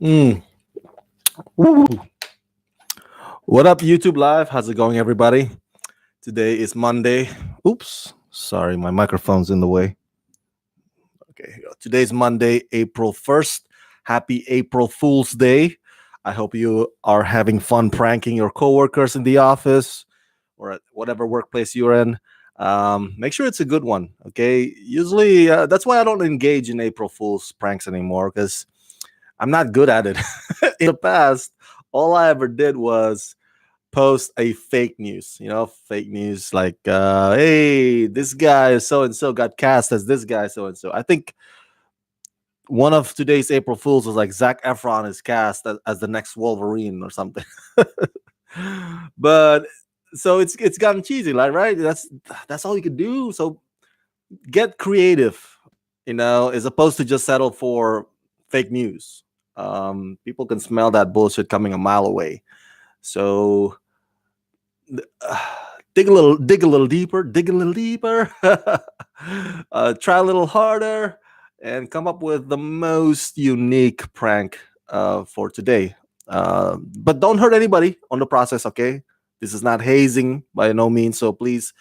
Mm. Woo. What up, YouTube Live? How's it going, everybody? Today is Monday. Oops, sorry, my microphone's in the way. Okay, here we go. Today's Monday, April 1st. Happy April Fool's Day. I hope you are having fun pranking your coworkers in the office or at whatever workplace you're in. Make sure it's a good one, okay? Usually, that's why I don't engage in April Fool's pranks anymore because I'm not good at it. In the past, all I ever did was post a fake news, fake news like, hey, this guy so and so got cast as this guy so and so. I think one of today's April Fools was like Zac Efron is cast as the next Wolverine or something. But so it's gotten cheesy, like, right? That's all you can do. So get creative, as opposed to just settle for fake news. People can smell that bullshit coming a mile away. So dig a little deeper, try a little harder, and come up with the most unique prank for today. But don't hurt anybody on the process, okay? This is not hazing by no means, so please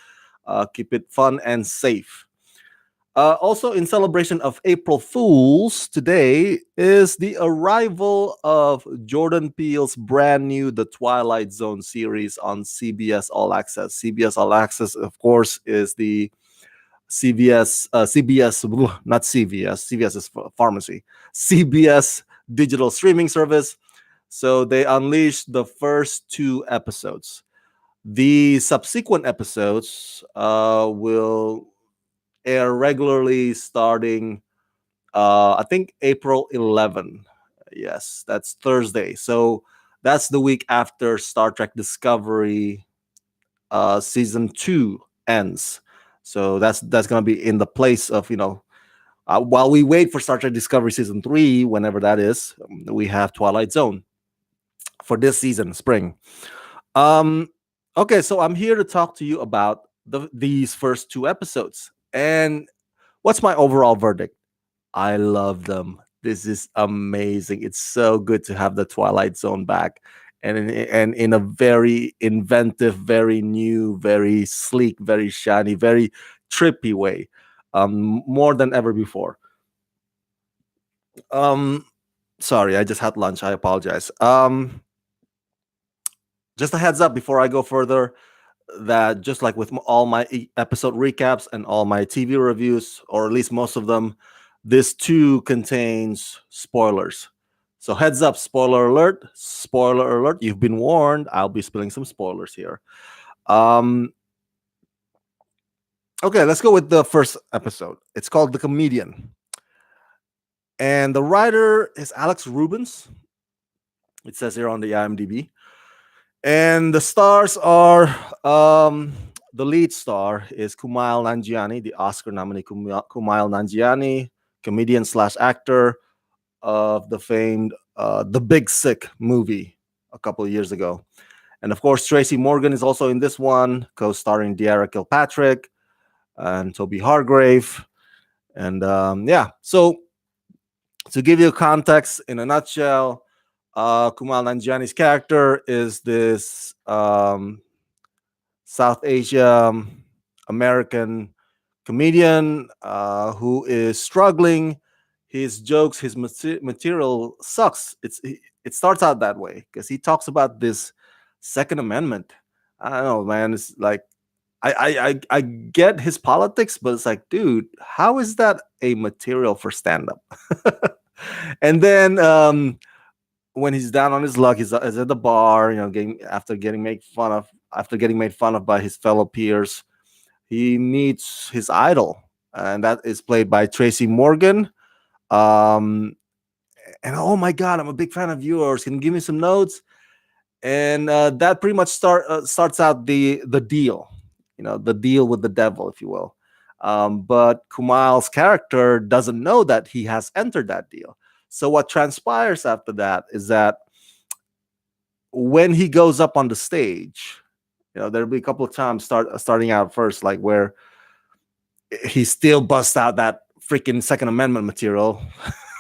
keep it fun and safe. Also, in celebration of April Fools, today is the arrival of Jordan Peele's brand new The Twilight Zone series on CBS All Access. CBS All Access, of course, is the CBS, not CVS, CVS is pharmacy, CBS digital streaming service. So they unleashed the first two episodes. The subsequent episodes will air regularly starting I think April 11. Yes, that's Thursday. So that's the week after Star Trek Discovery season 2 ends. So that's going to be in the place of, while we wait for Star Trek Discovery season 3, whenever that is, we have Twilight Zone for this season, spring. um okay, so I'm here to talk to you about these first two episodes. And what's my overall verdict? I love them. This is amazing. It's so good to have the Twilight Zone back, and in a very inventive, very new, very sleek, very shiny, very trippy way, more than ever before. Um, Sorry, I just had lunch. I apologize. Just a heads up before I go further, that just like with all my episode recaps and all my TV reviews, or at least most of them, this too contains spoilers. So heads up, spoiler alert, you've been warned. I'll be spilling some spoilers here. Um, okay, let's go with the first episode. It's called The Comedian. And the writer is Alex Rubens. It says here on the IMDb. And the stars are the lead star is Kumail Nanjiani, the Oscar nominee Kumail Nanjiani, comedian slash actor of the famed The Big Sick movie a couple of years ago. And of course, Tracy Morgan is also in this one, co-starring De'Ara Kilpatrick and Toby Hargrave. And yeah, so to give you context in a nutshell, Kumail Nanjiani's character is this South Asia American comedian who is struggling. His jokes, his material sucks. It starts out that way because he talks about this Second Amendment. I don't know, man. It's like I get his politics, but it's like, dude, how is that a material for stand up? And then when he's down on his luck, he's at the bar, after getting made fun of by his fellow peers. He meets his idol, and that is played by Tracy Morgan. Um, and oh my god, I'm a big fan of yours. Can you give me some notes? And that pretty much starts out the deal, the deal with the devil, if you will. But Kumail's character doesn't know that he has entered that deal. So what transpires after that is that when he goes up on the stage, there'll be a couple of times starting out first, like where he still busts out that freaking Second Amendment material.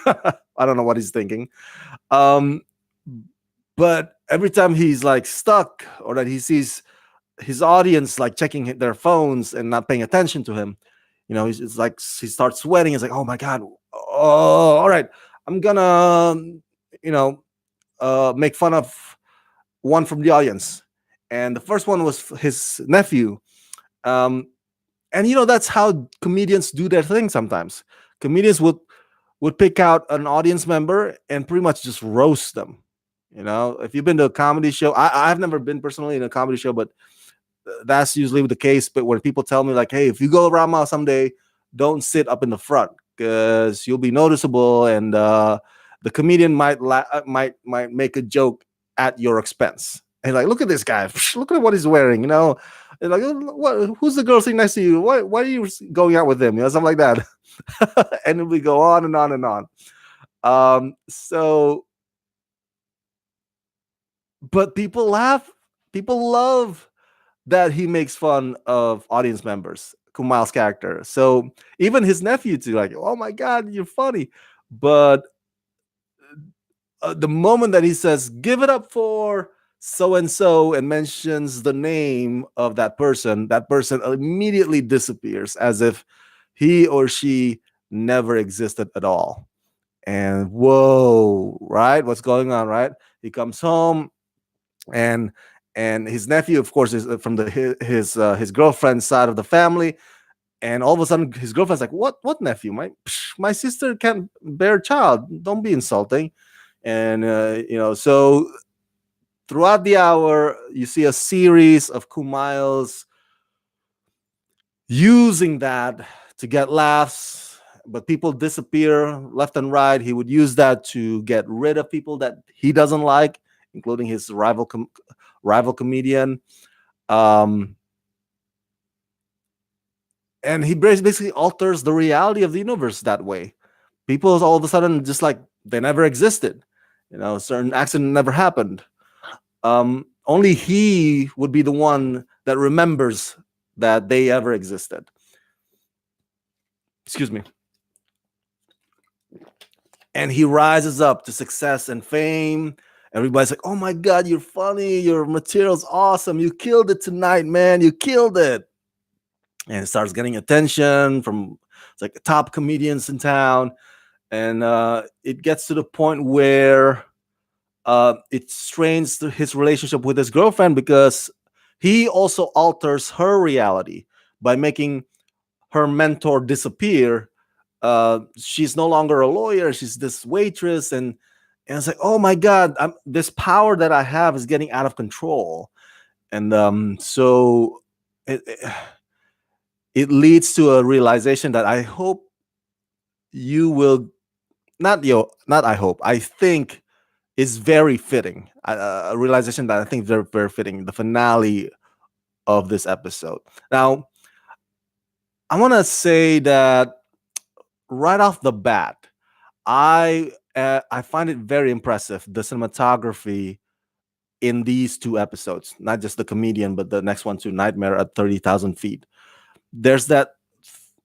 I don't know what he's thinking. Um, but every time he's like stuck or that he sees his audience like checking their phones and not paying attention to him, it's like he starts sweating. It's like, oh my god, oh, all right, I'm gonna, you know, make fun of one from the audience. And the first one was his nephew. Um, and that's how comedians do their thing sometimes. Comedians would pick out an audience member and pretty much just roast them. If you've been to a comedy show, I've never been personally in a comedy show, but that's usually the case. But when people tell me like, hey, if you go Rama someday, don't sit up in the front because you'll be noticeable, and the comedian might make a joke at your expense. And like, look at this guy, look at what he's wearing, and like, who's the girl sitting next to you? Why are you going out with him? Something like that. And we go on and on and on. So, but people laugh, people love that he makes fun of audience members, Kumail's character. So even his nephew too, like, oh my god, you're funny. But the moment that he says, "Give it up for so and so," and mentions the name of that person immediately disappears as if he or she never existed at all. And whoa, right? What's going on, right? He comes home, and his nephew, of course, is from his girlfriend's side of the family. And all of a sudden his girlfriend's like, what nephew? My sister can't bear a child, don't be insulting. And so throughout the hour you see a series of Kumails using that to get laughs, but people disappear left and right. He would use that to get rid of people that he doesn't like, including his rival comedian. Um, and he basically alters the reality of the universe that way. People all of a sudden just like they never existed. Certain accident never happened. Only he would be the one that remembers that they ever existed. Excuse me. And he rises up to success and fame. Everybody's like, oh my god, you're funny, your material's awesome, you killed it tonight, man, you killed it. And it starts getting attention from like top comedians in town. And it gets to the point where it strains his relationship with his girlfriend, because he also alters her reality by making her mentor disappear. She's no longer a lawyer, she's this waitress. And it's like, oh my god, this power that I have is getting out of control. And so it leads to a realization that I hope you will not I hope, I think is very fitting. A realization that I think is very, very fitting. The finale of this episode. Now, I want to say that right off the bat, I find it very impressive, the cinematography in these two episodes. Not just the comedian, but the next one too, Nightmare at 30,000 feet. There's that.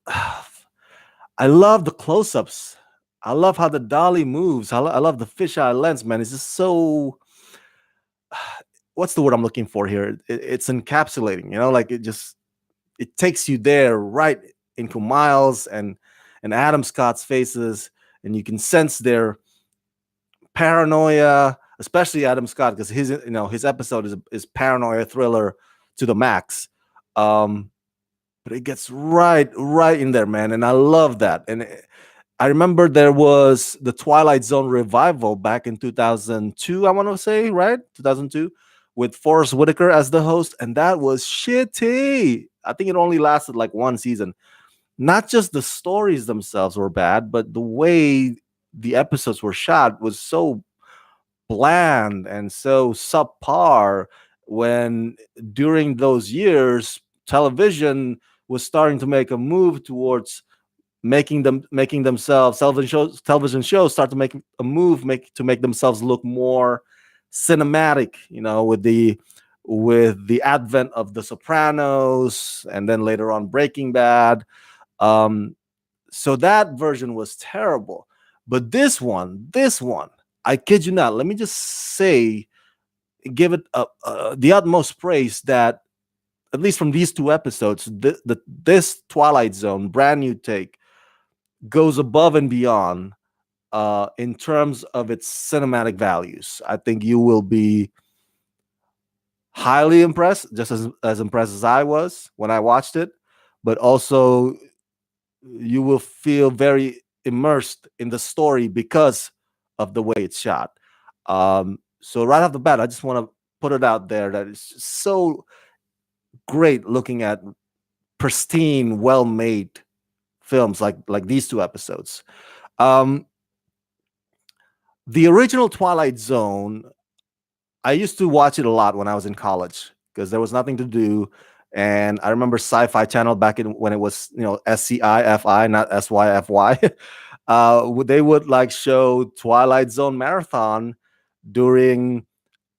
I love the close-ups. I love how the dolly moves. I love the fisheye lens, man. It's just so. What's the word I'm looking for here? It's encapsulating. Like it takes you there right into Miles and Adam Scott's faces, and you can sense their paranoia, especially Adam Scott, because his episode is paranoia thriller to the max. But it gets right in there, man, and I love that. And I remember there was the Twilight Zone revival back in 2002, I want to say, right? 2002, with Forrest Whitaker as the host, and that was shitty. I think it only lasted like one season. Not just the stories themselves were bad, but the way the episodes were shot was so bland and so subpar, when during those years television was starting to make a move towards making themselves television shows start to make a move to make themselves look more cinematic, with the advent of The Sopranos and then later on Breaking Bad. So that version was terrible. But this one I kid you not. Let me just say, give it the utmost praise that at least from these two episodes, this Twilight Zone brand new take goes above and beyond in terms of its cinematic values. I think you will be highly impressed, just as impressed as I was when I watched it, but also you will feel very immersed in the story because of the way it's shot. So right off the bat, I just want to put it out there that it's just so great looking at pristine, well-made films like these two episodes. Um, the original Twilight Zone, I used to watch it a lot when I was in college because there was nothing to do. And I remember Sci-Fi Channel back in when it was, SCIFI, not SYFY. They would like show Twilight Zone marathon during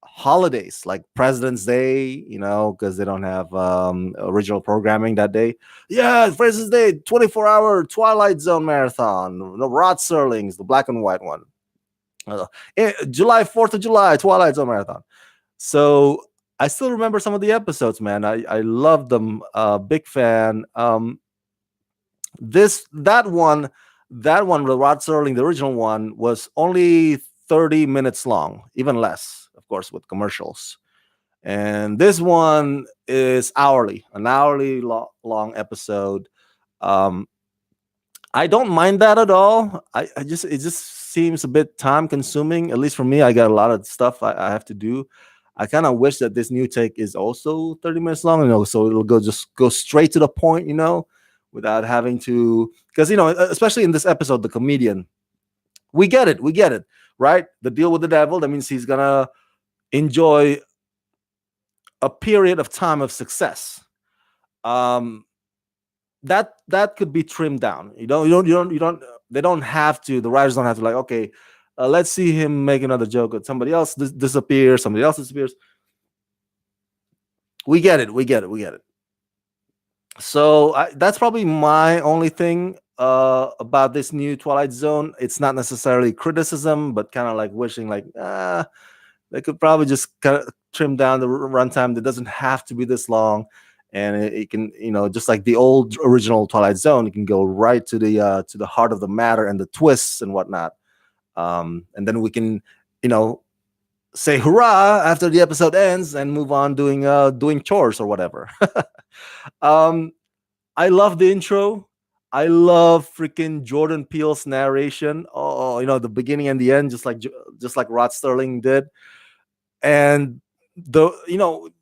holidays like President's Day, because they don't have original programming that day. Yeah, President's Day, 24-hour Twilight Zone marathon. The Rod Serling's, the black and white one. July 4th of July, Twilight Zone marathon. So I still remember some of the episodes, man. I love them. Big fan. That one, the Rod Serling, the original one, was only 30 minutes long, even less, of course, with commercials. And this one is an hourly long episode. Um, I don't mind that at all. It just seems a bit time consuming. At least for me, I got a lot of stuff I have to do. I kind of wish that this new take is also 30 minutes long, so it'll go straight to the point, without having to, because especially in this episode, the comedian, we get it, right? The deal with the devil, that means he's gonna enjoy a period of time of success. Um, that could be trimmed down. They don't have to. The writers don't have to, like, okay, let's see him make another joke, or somebody else disappears, somebody else disappears. We get it. So that's probably my only thing about this new Twilight Zone. It's not necessarily criticism, but kind of like wishing, like, they could probably just kind of trim down the runtime. That doesn't have to be this long, and it can, just like the old original Twilight Zone, it can go right to the heart of the matter and the twists and whatnot. And then we can, say hurrah after the episode ends and move on doing chores or whatever. um, I love the intro. I love freaking Jordan Peele's narration. Oh, the beginning and the end, just like Rod Sterling did. And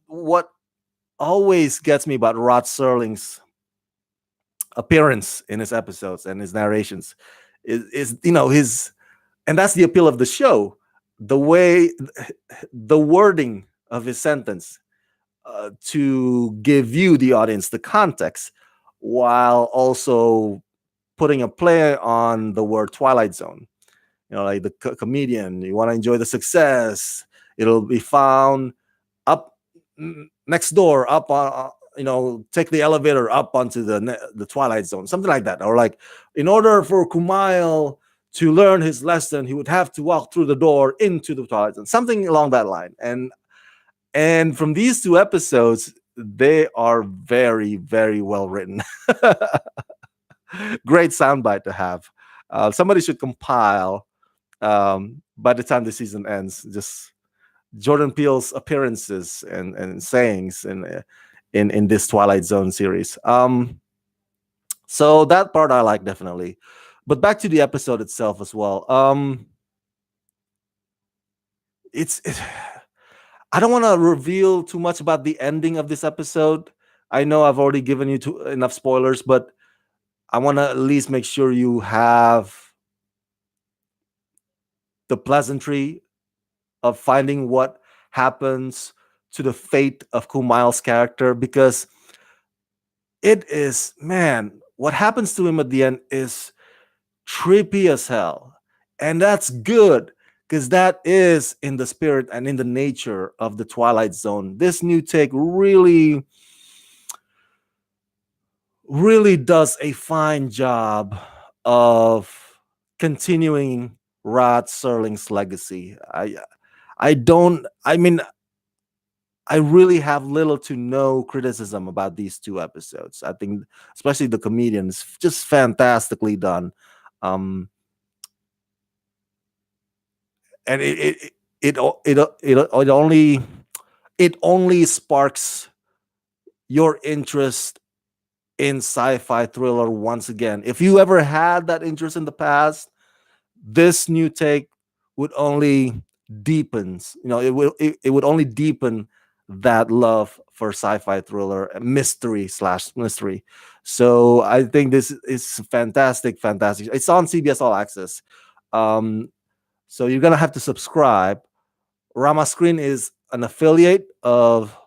what always gets me about Rod Serling's appearance in his episodes and his narrations is his, and that's the appeal of the show. The way, the wording of his sentence, to give you, the audience, the context, while also putting a play on the word Twilight Zone. Like the comedian, you want to enjoy the success, it'll be found up next door, up on, take the elevator up onto the Twilight Zone, something like that. Or like, in order for Kumail to learn his lesson, he would have to walk through the door into the Twilight Zone, something along that line. And from these two episodes, they are very, very well written. Great soundbite to have. Somebody should compile, by the time the season ends, just Jordan Peele's appearances and sayings in this Twilight Zone series. So that part I like, definitely. But back to the episode itself as well. It's I don't want to reveal too much about the ending of this episode. I know I've already given you enough spoilers, but I want to at least make sure you have the pleasantry of finding what happens to the fate of Kumail's character, because it is, man, what happens to him at the end is trippy as hell. And that's good, because that is in the spirit and in the nature of the Twilight Zone. This new take really, really does a fine job of continuing Rod Serling's legacy. I don't. I mean, I really have little to no criticism about these two episodes. I think, especially the comedian, is just fantastically done. Um, and it only sparks your interest in sci-fi thriller once again. If you ever had that interest in the past, this new take would only deepens. It would only deepen that love for sci-fi thriller mystery. So I think this is fantastic. It's on CBS All Access. Um, so you're gonna have to subscribe. Rama Screen is an affiliate of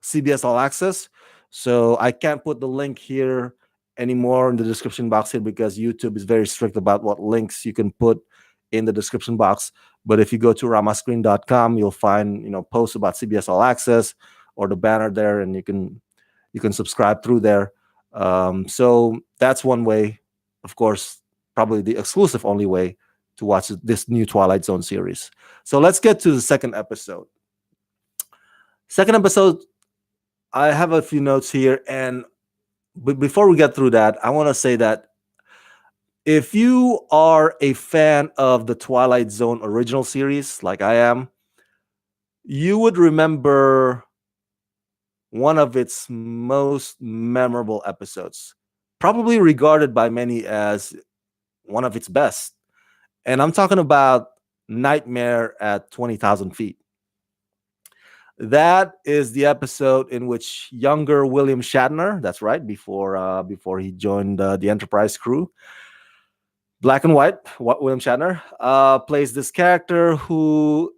CBS All Access. So I can't put the link here anymore in the description box here because YouTube is very strict about what links you can put in the description box. But if you go to ramascreen.com, you'll find posts about CBS All Access or the banner there, and you can subscribe through there. So that's one way, of course, probably the exclusive only way to watch this new Twilight Zone series. So let's get to the second episode. Second episode, I have a few notes here, and before we get through that, I want to say that if you are a fan of the Twilight Zone original series, like I am, you would remember one of its most memorable episodes, probably regarded by many as one of its best. And I'm talking about Nightmare at 20,000 Feet. That is the episode in which younger William Shatner, that's right, before he joined the Enterprise crew, black and white, William Shatner plays this character who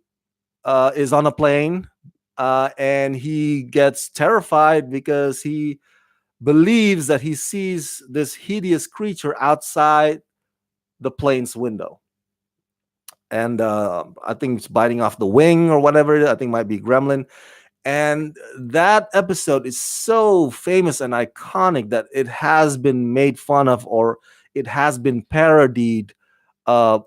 is on a plane, and he gets terrified because he believes that he sees this hideous creature outside the plane's window. And I think it's biting off the wing or whatever. I think it might be gremlin. And that episode is so famous and iconic that it has been made fun of, or it has been parodied uh,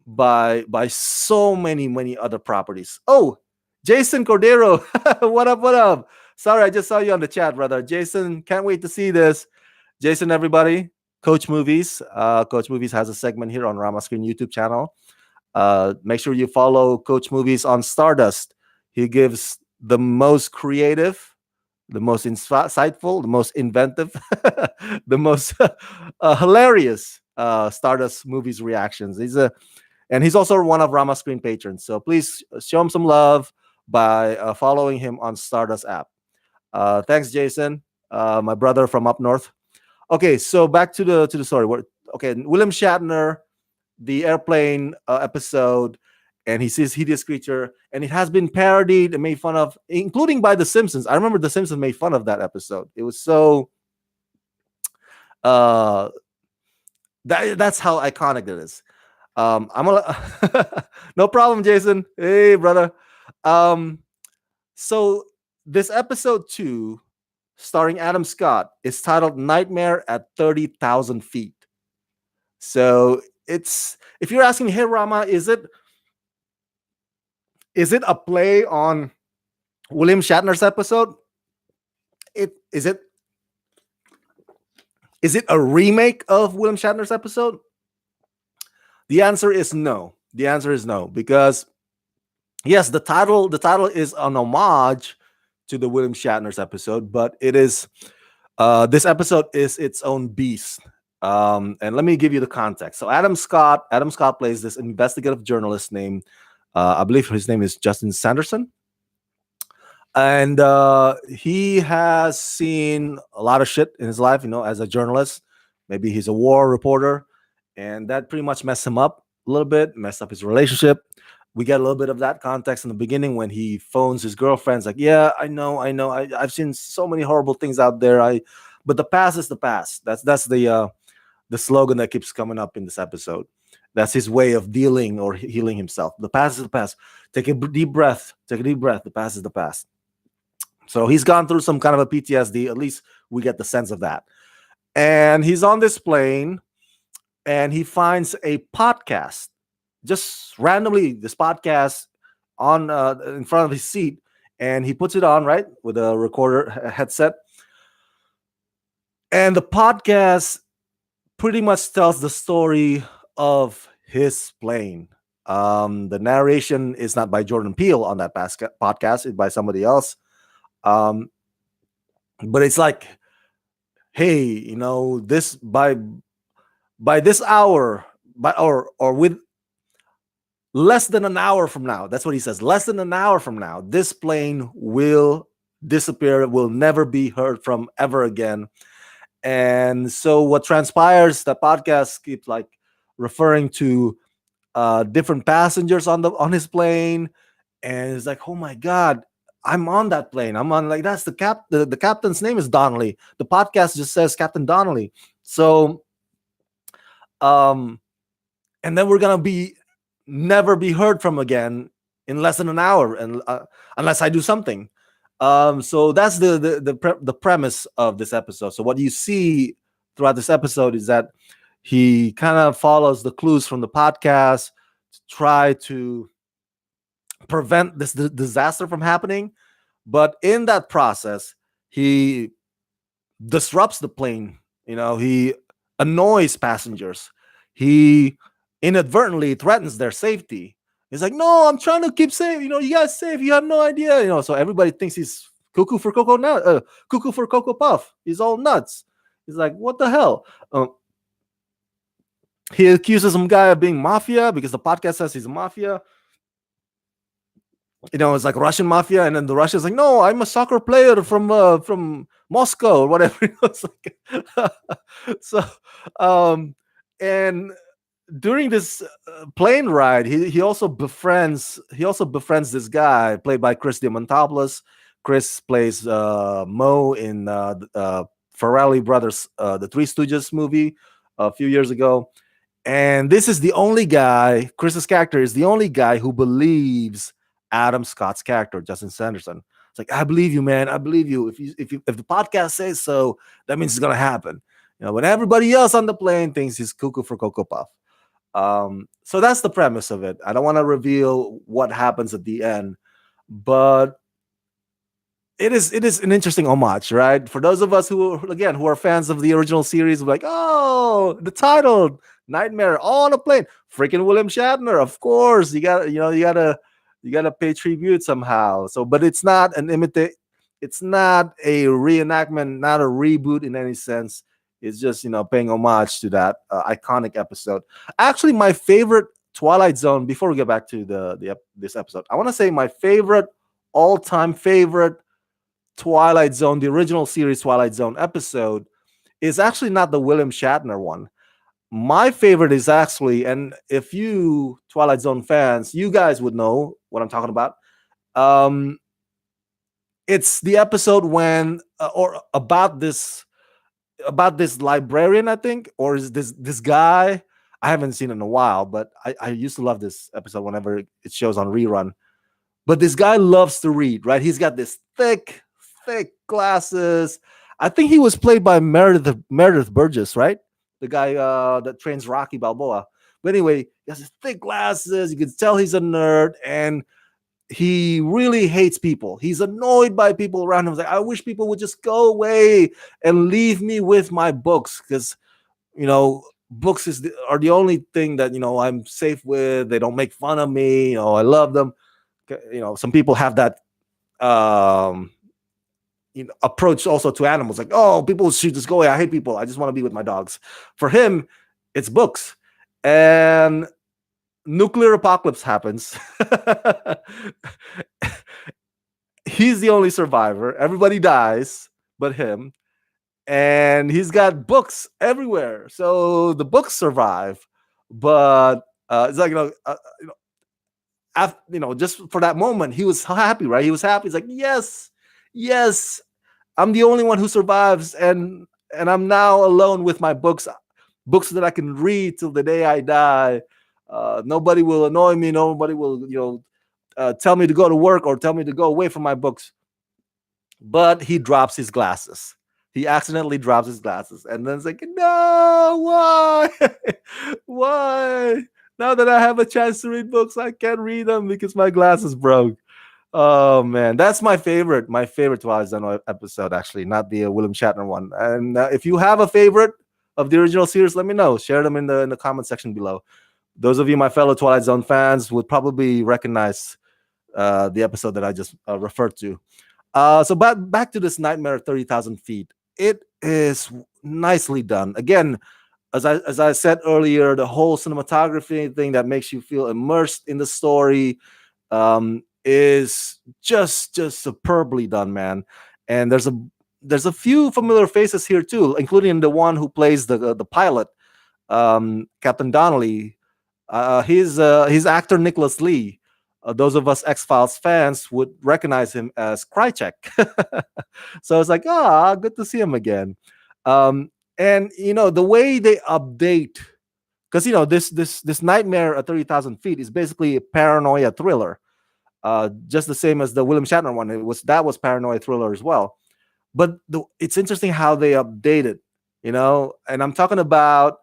by so many other properties. Oh, Jason Cordero, what up? What up? Sorry, I just saw you on the chat, brother. Jason, can't wait to see this. Jason, everybody, Coach Movies. Coach Movies has a segment here on Rama Screen YouTube channel. Make sure you follow Coach Movies on Stardust. He gives the most creative, the most insightful, the most inventive, the most hilarious Stardust Movies reactions. He's also one of Rama Screen patrons. So please show him some love by following him on Stardust app. Thanks, Jason, my brother from up north. Okay, so back to the story. William Shatner, the airplane episode, and he sees hideous creature, and it has been parodied and made fun of, including by The Simpsons. I remember The Simpsons made fun of that episode. It was so that's how iconic it is. I'm gonna no problem, Jason. Hey, brother. So this episode 2, starring Adam Scott, is titled Nightmare at 30,000 Feet. So it's, if you're asking me, hey Rama, is it a play on William Shatner's episode? Is it a remake of William Shatner's episode? The answer is no. The answer is no, because yes, the title is an homage to the William Shatner's episode, but it is this episode is its own beast. And let me give you the context. So Adam Scott plays this investigative journalist named, I believe his name is Justin Sanderson. And he has seen a lot of shit in his life, as a journalist. Maybe he's a war reporter, and that pretty much messed him up a little bit, messed up his relationship. We get a little bit of that context in the beginning when he phones his girlfriends, like, yeah, I know, I've seen so many horrible things out there. But the past is the past. That's the slogan that keeps coming up in this episode. That's his way of dealing or healing himself. The past is the past. Take a deep breath. The past is the past. So he's gone through some kind of a PTSD. At least we get the sense of that. And he's on this plane, and he finds a podcast just randomly this podcast on in front of his seat, and he puts it on right with a recorder headset, and the podcast pretty much tells the story of his plane. The narration is not by Jordan Peele on that podcast; it's by somebody else. Um, but it's like, hey, this by this hour, by or with less than an hour from now. That's what he says. Less than an hour from now, this plane will disappear. Will never be heard from ever again. And so what transpires, the podcast keeps like referring to different passengers on his plane, and it's like, oh my god, I'm on that plane. I'm on, like, that's the captain's name is Donnelly. The podcast just says Captain Donnelly. So um and then we're gonna be never be heard from again in less than an hour, and unless I do something. So that's the premise of this episode. So what you see throughout this episode is that he kind of follows the clues from the podcast to try to prevent this disaster from happening. But in that process, he disrupts the plane. He annoys passengers. He inadvertently threatens their safety. He's like, no, I'm trying to keep safe. You guys safe. You have no idea. So everybody thinks he's cuckoo for cocoa nut, cuckoo for cocoa puff. He's all nuts. He's like, what the hell? He accuses some guy of being mafia because the podcast says he's a mafia. It's like Russian mafia, and then the Russian's like, no, I'm a soccer player from Moscow or whatever. It's like, so, and during this plane ride, he also befriends this guy played by Chris Diamantopoulos. Chris plays Mo in Farrelly Brothers, the Three Stooges movie a few years ago. And this is the only guy, Chris's character is the only guy who believes Adam Scott's character, Justin Sanderson. It's like, I believe you, man. I believe you. If the podcast says so, that means it's gonna happen. When everybody else on the plane thinks he's cuckoo for Cocoa Puff. So that's the premise of it. I don't want to reveal what happens at the end, but it is an interesting homage, right? For those of us who are fans of the original series, we're like, oh, the title Nightmare on a Plane, freaking William Shatner, of course. You gotta pay tribute somehow. So, but it's not an imitate. It's not a reenactment, not a reboot in any sense. It's just paying homage to that iconic episode. Actually, my favorite Twilight Zone. Before we get back to this episode, I want to say my favorite all-time favorite Twilight Zone, the original series Twilight Zone episode, is actually not the William Shatner one. My favorite is actually, and if you Twilight Zone fans, you guys would know what I'm talking about. It's the episode when or about this librarian, I think, or is this guy. I haven't seen it in a while, but I used to love this episode whenever it shows on rerun. But this guy loves to read, right? He's got this thick glasses. I think he was played by Meredith Burgess, right? The guy that trains Rocky Balboa. But anyway, he has his thick glasses. You can tell he's a nerd, and he really hates people. He's annoyed by people around him. He's like, I wish people would just go away and leave me with my books, because books are the only thing that I'm safe with. They don't make fun of me. I love them. Some people have that approach also to animals, like, oh, people should just go away. I hate people. I just want to be with my dogs. For him, it's books. And nuclear apocalypse happens. He's the only survivor. Everybody dies but him. And he's got books everywhere. So the books survive. But it's like, after, just for that moment, he was happy, right? He was happy. He's like, yes, I'm the only one who survives, and I'm now alone with my books that I can read till the day I die. Nobody will annoy me. Nobody will, tell me to go to work or tell me to go away from my books. But he drops his glasses. He accidentally drops his glasses, and then it's like, no, why, why? Now that I have a chance to read books, I can't read them because my glasses broke. Oh man, that's my favorite. My favorite Twilight Zone episode, actually, not the William Shatner one. And if you have a favorite of the original series, let me know. Share them in the comment section below. Those of you, my fellow Twilight Zone fans, would probably recognize the episode that I just referred to. So back to this Nightmare at 30,000 feet. It is nicely done. Again, as I said earlier, the whole cinematography thing that makes you feel immersed in the story is just superbly done, man. And there's a few familiar faces here too, including the one who plays the pilot, Captain Donnelly. His actor Nicholas Lee. Those of us X Files fans would recognize him as Krychek. So it's like, good to see him again. And the way they update, because this Nightmare at 30,000 feet is basically a paranoia thriller, just the same as the William Shatner one. That was paranoia thriller as well. But it's interesting how they update it, and I'm talking about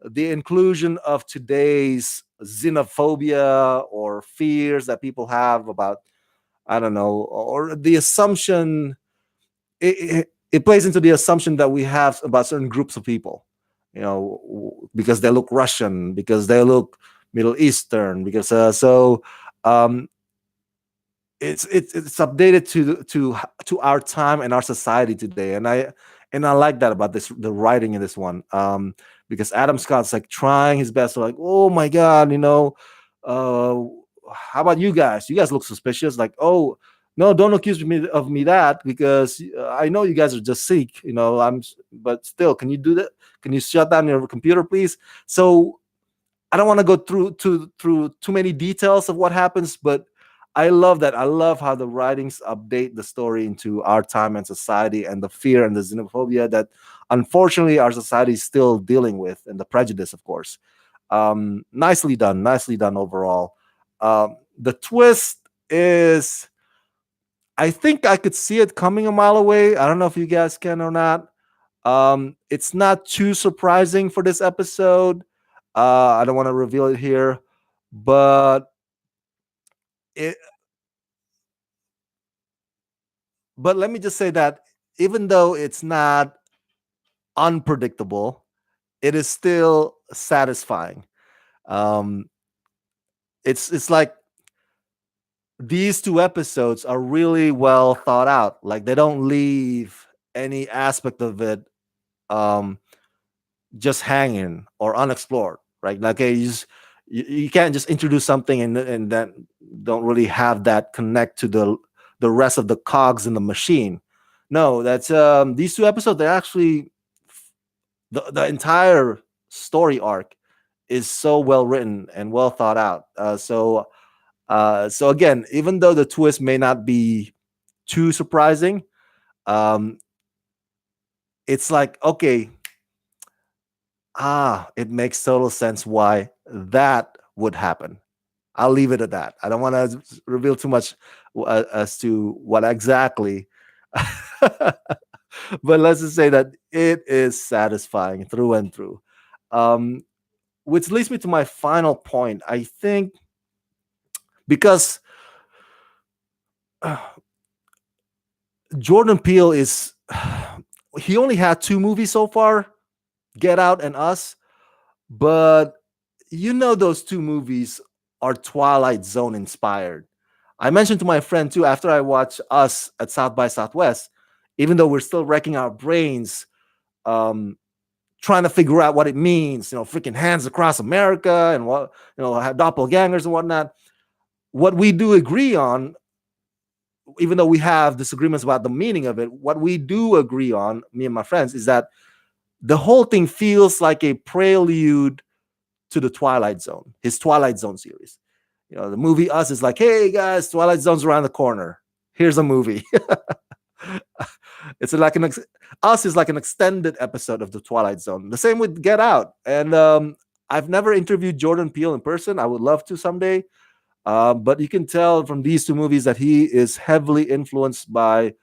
the inclusion of today's xenophobia or fears that people have about, I don't know, or the assumption. It plays into the assumption that we have about certain groups of people, because they look Russian, because they look Middle Eastern, because um, it's updated to our time and our society today, and I like that about the writing in this one, because Adam Scott's like trying his best to, like, oh my god, uh how about you guys? You guys look suspicious. Like, oh no, don't accuse me of me that, because I know you guys are just sick. But still, can you do that? Can you shut down your computer, please? So I don't want to go through too many details of what happens, but I love that. I love how the writings update the story into our time and society, and the fear and the xenophobia that unfortunately our society is still dealing with, and the prejudice, of course. Nicely done overall. The twist is, I think I could see it coming a mile away. I don't know if you guys can or not. It's not too surprising for this episode. I don't want to reveal it here, but it. But let me just say that even though it's not unpredictable, it is still satisfying. Um, it's like these two episodes are really well thought out. Like, they don't leave any aspect of it um, just hanging or unexplored, right? Like, okay, you can't just introduce something and then don't really have that connect to the rest of the cogs in the machine. No, that's these two episodes. They're actually the entire story arc is so well written and well thought out. So again, even though the twist may not be too surprising, um, it's like, okay, it makes total sense why that would happen. I'll leave it at that. I don't want to reveal too much as to what exactly, but let's just say that it is satisfying through and through. Um, which leads me to my final point. I think because Jordan Peele he only had two movies so far, Get Out and Us, but those two movies are Twilight Zone inspired. I mentioned to my friend too, after I watched Us at South by Southwest, even though we're still wrecking our brains, um, trying to figure out what it means, freaking hands across America and what, have doppelgangers and whatnot. What we do agree on, even though we have disagreements about the meaning of it, what we do agree on, me and my friends, is that the whole thing feels like a prelude to the Twilight Zone, his Twilight Zone series. The movie Us is like, hey guys, Twilight Zone's around the corner. Here's a movie. It's like Us is like an extended episode of the Twilight Zone. The same with Get Out. And I've never interviewed Jordan Peele in person. I would love to someday. But you can tell from these two movies that he is heavily influenced by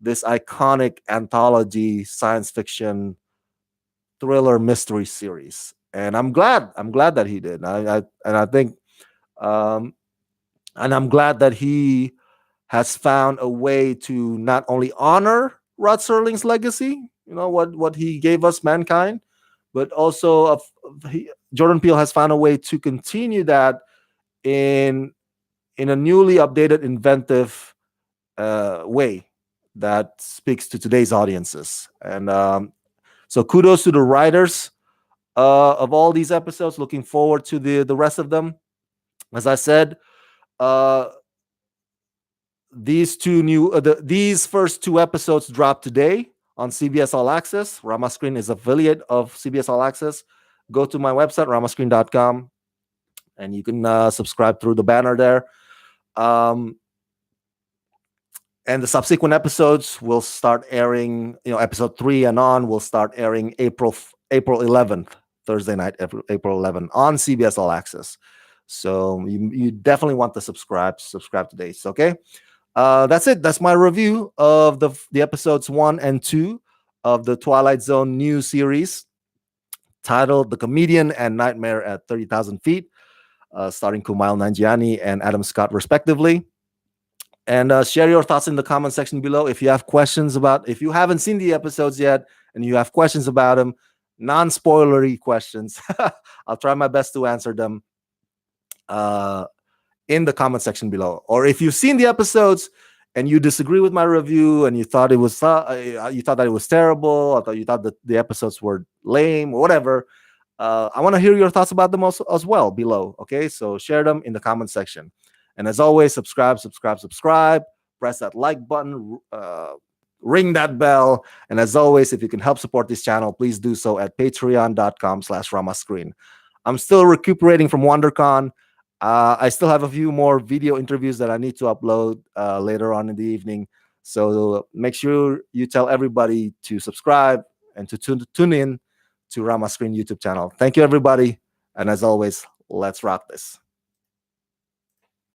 this iconic anthology science fiction thriller mystery series. and I'm glad. I'm glad that he did. I think, um, and I'm glad that he has found a way to not only honor Rod Serling's legacy, what he gave us, mankind, but also Jordan Peele has found a way to continue that in a newly updated, inventive way that speaks to today's audiences. And so kudos to the writers of all these episodes. Looking forward to the rest of them. As I said, uh, these first two episodes drop today on CBS All Access. Rama Screen is affiliate of CBS All Access. Go to my website, ramascreen.com, and you can subscribe through the banner there. Um, and the subsequent episodes will start airing. Episode 3 and on will start airing April 11th, Thursday night, April 11th on CBS All Access. So you definitely want to subscribe today. Okay. That's it. That's my review of the episodes 1 and 2 of the Twilight Zone new series titled "The Comedian" and "Nightmare at 30,000 Feet," starring Kumail Nanjiani and Adam Scott, respectively. And share your thoughts in the comment section below. If you have questions if you haven't seen the episodes yet and you have questions about them, non-spoilery questions, I'll try my best to answer them in the comment section below. Or if you've seen the episodes and you disagree with my review and you thought that it was terrible, or you thought that the episodes were lame or whatever, I want to hear your thoughts about them also, as well, below. Okay, so share them in the comment section. And as always, subscribe, press that like button, ring that bell. And as always, if you can help support this channel, please do so at patreon.com/ramascreen. I'm still recuperating from WonderCon. I still have a few more video interviews that I need to upload later on in the evening. So make sure you tell everybody to subscribe and to tune in to Rama Screen YouTube channel. Thank you, everybody. And as always, let's rock this.